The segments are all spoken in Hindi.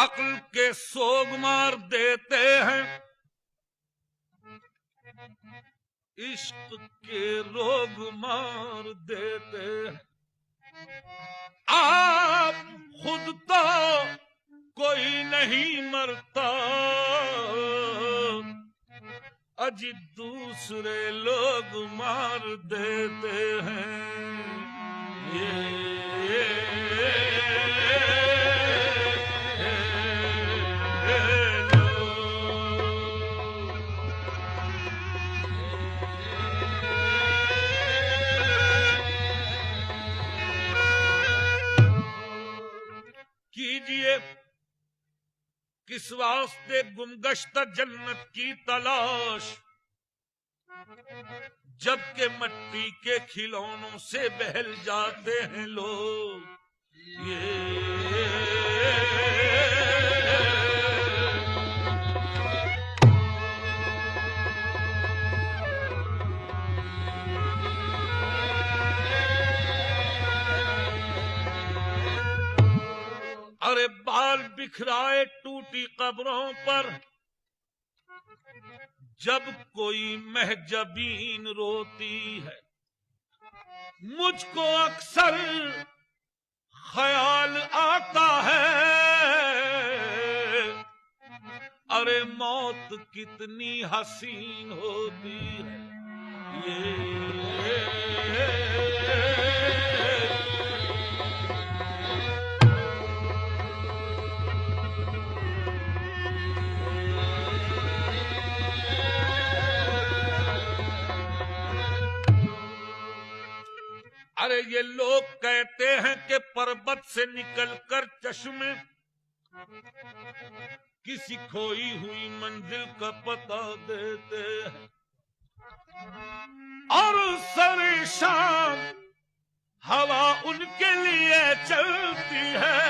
अक्ल के सोग मार देते हैं, इश्क के रोग मार देते हैं। आप खुद तो कोई नहीं मरता, अजी दूसरे लोग मार देते हैं। कीजिए किस वास्ते गुमगश्त जन्नत की तलाश, जबकि मिट्टी के खिलौनों से बहल जाते हैं लोग। अरे बाल बिखराए टूटी कब्रों पर, जब कोई महजबीन रोती है, मुझको अक्सर ख्याल आता है, अरे मौत कितनी हसीन होती है। अरे ये लोग कहते हैं कि पर्वत से निकलकर चश्मे किसी खोई हुई मंजिल का पता देते हैं, और सरे शाम हवा उनके लिए चलती है,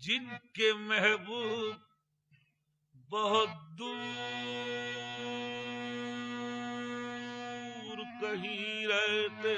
जिनके महबूब बहुत दूर कहीं रहते।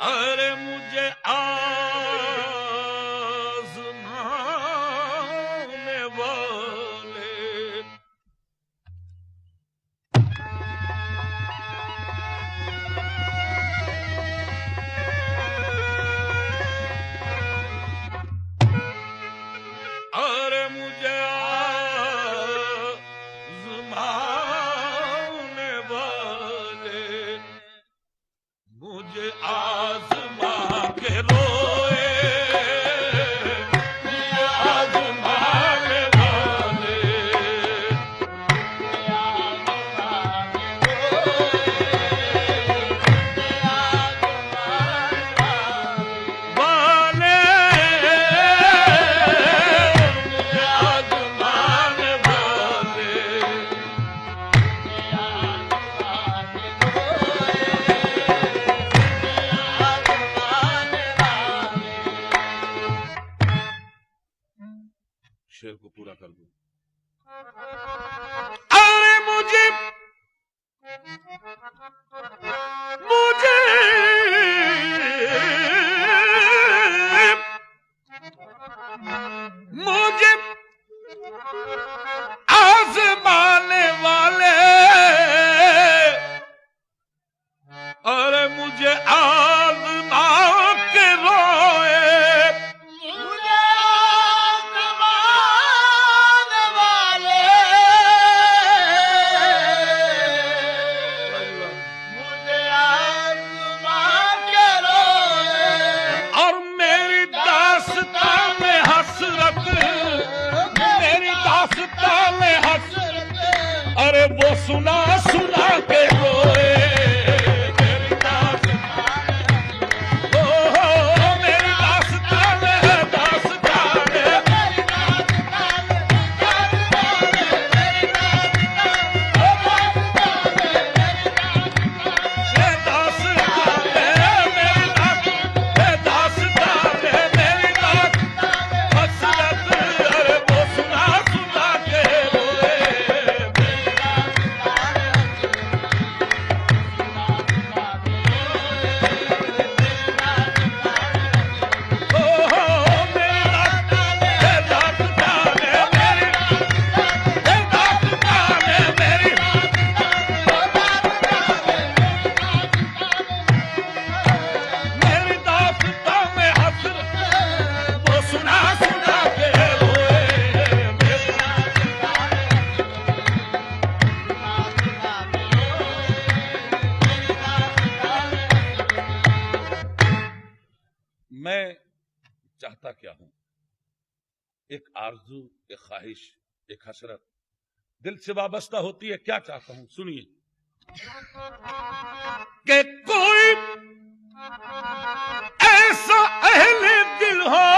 अरे मुझे आज़माने वाले शेर को पूरा कर दूं। अरे मुझे आज़माने वाले, अरे मुझे आज़मा के रोए, अरे वो सुना सुना के रोए, मेरी दास्तान, मेरी दास्तान है, दास्तान है, दास्तान है। एक आरजू, एक ख्वाहिश, एक हसरत दिल से वाबस्ता होती है। क्या चाहता हूं सुनिए कि कोई ऐसा अहले दिल हो,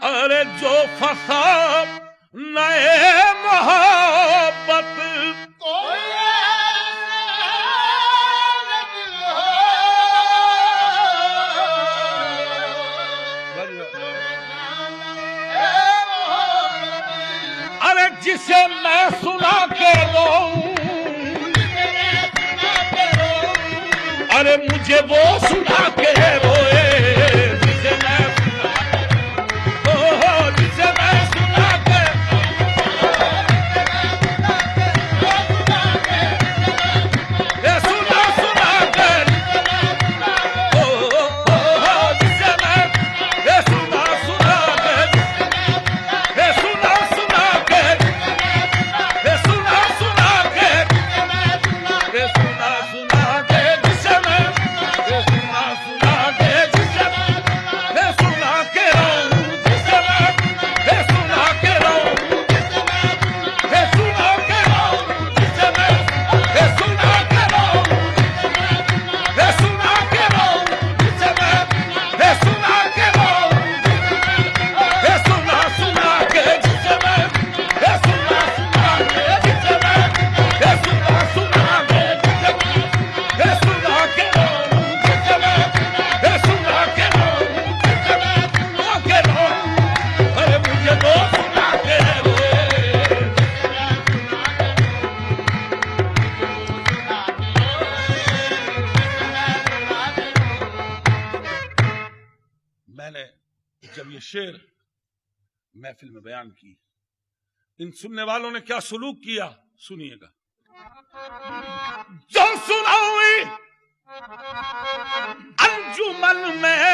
अरे जो फसा नए मोहब्बत, अरे जिसे मैं सुना के रोऊं, अरे मुझे वो सुना के रोए, जिसे मैं जिसे मैं सुना के, सुना सुना के, जिसे मैं सुना सुना के, सुना सुना के, सुना सुना के, सुना सुना के, जिसे मैं सुना सुना के, जिसे मैं सुना के रहूं, जिसे मैं सुना के रहूं, सुना के रहूं, जिसे मैं सुना के रहूं, सुना के रहूं, जिसे मैं सुना के रहूं, सुना सुना के, जिसे मैं सुना सुना के, जिसे मैं सुना सुना के, जिसे मैं सुना के रहूं, जिसे मैं सुना के रहूं, जिसे मैं सुना के रहूं, अरे मुझे वो सुना के रोए। मैंने जब ये शेर महफिल में बयान की, इन सुनने वालों ने क्या सलूक किया सुनिएगा। जो सुनाऊं अंजुमन में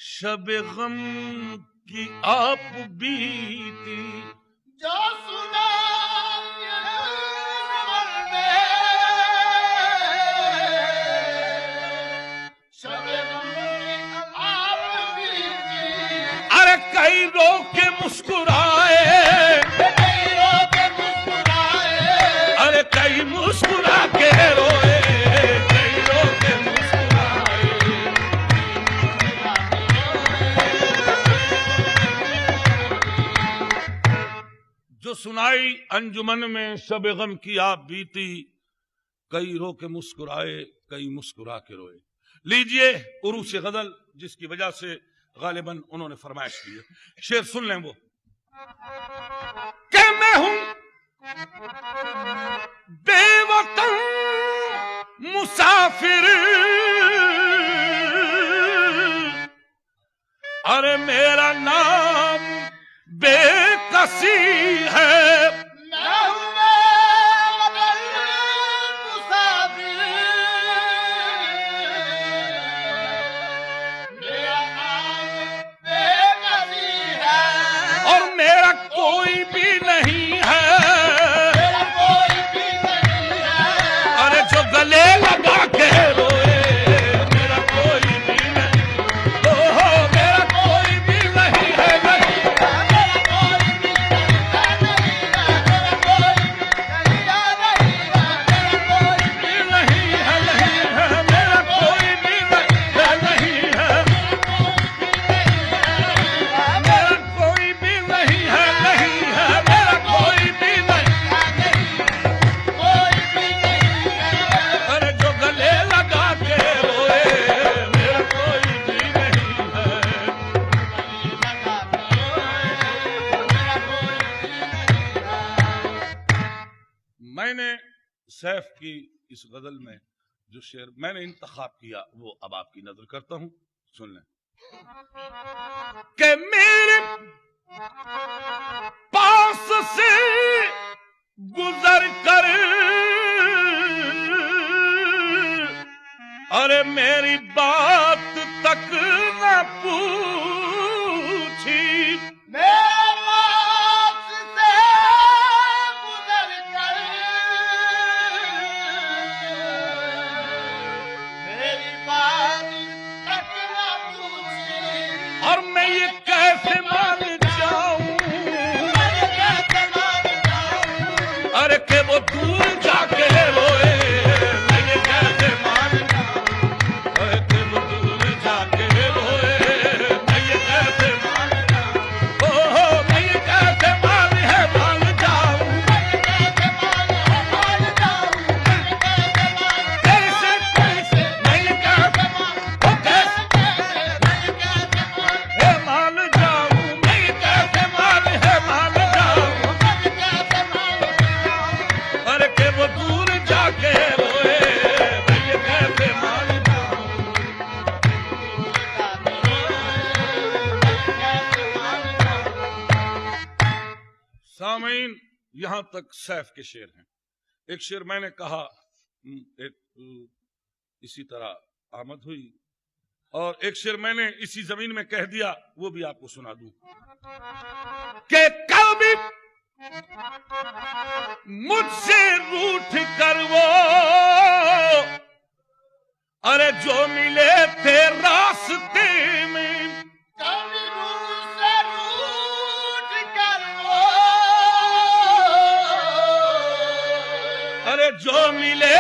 शब गम की आप बीती, जो सुना अरे कई रो के मुस्कुराए, अरे कई मुस्कुरा के रोए, कई रो के मुस्कुराए, जो सुनाई अंजुमन में शब गम की आप बीती, कई रो के मुस्कुराए, कई मुस्कुरा के रोए। लीजिए उरूस गजल, जिसकी वजह से गालिबन उन्होंने फरमाइश की है। शेर सुन लें वो कि मैं हूं बेवतन मुसाफिर, अरे मेरा नाम बेकसी है, कोई भी नहीं है, अरे जो गले लगा के रोए, मेरा कोई भी नहीं, मेरा कोई भी नहीं है, नहीं है, नहीं है, मेरा कोई भी नहीं है, नहीं है, मेरा कोई भी नहीं है, नहीं है, मेरा कोई भी नहीं, अरे जो गले लगा के रोए, मेरा कोई भी नहीं है। मैंने सैफ की इस गजल में जो शेर मैंने इंतखाब किया वो अब आपकी नजर करता हूं, सुन लें कि मेरे पास से गुजर कर, अरे मेरी बात तक न पूछी, यहां तक सैफ के शेर हैं। एक शेर मैंने कहा, इसी तरह आमद हुई, और एक शेर मैंने इसी जमीन में कह दिया, वो भी आपको सुना दूं कि कभी मुझसे रूठ कर वो, अरे जो मिले थे रास्ते में, कभी मुझसे रूठ कर वो, अरे जो मिले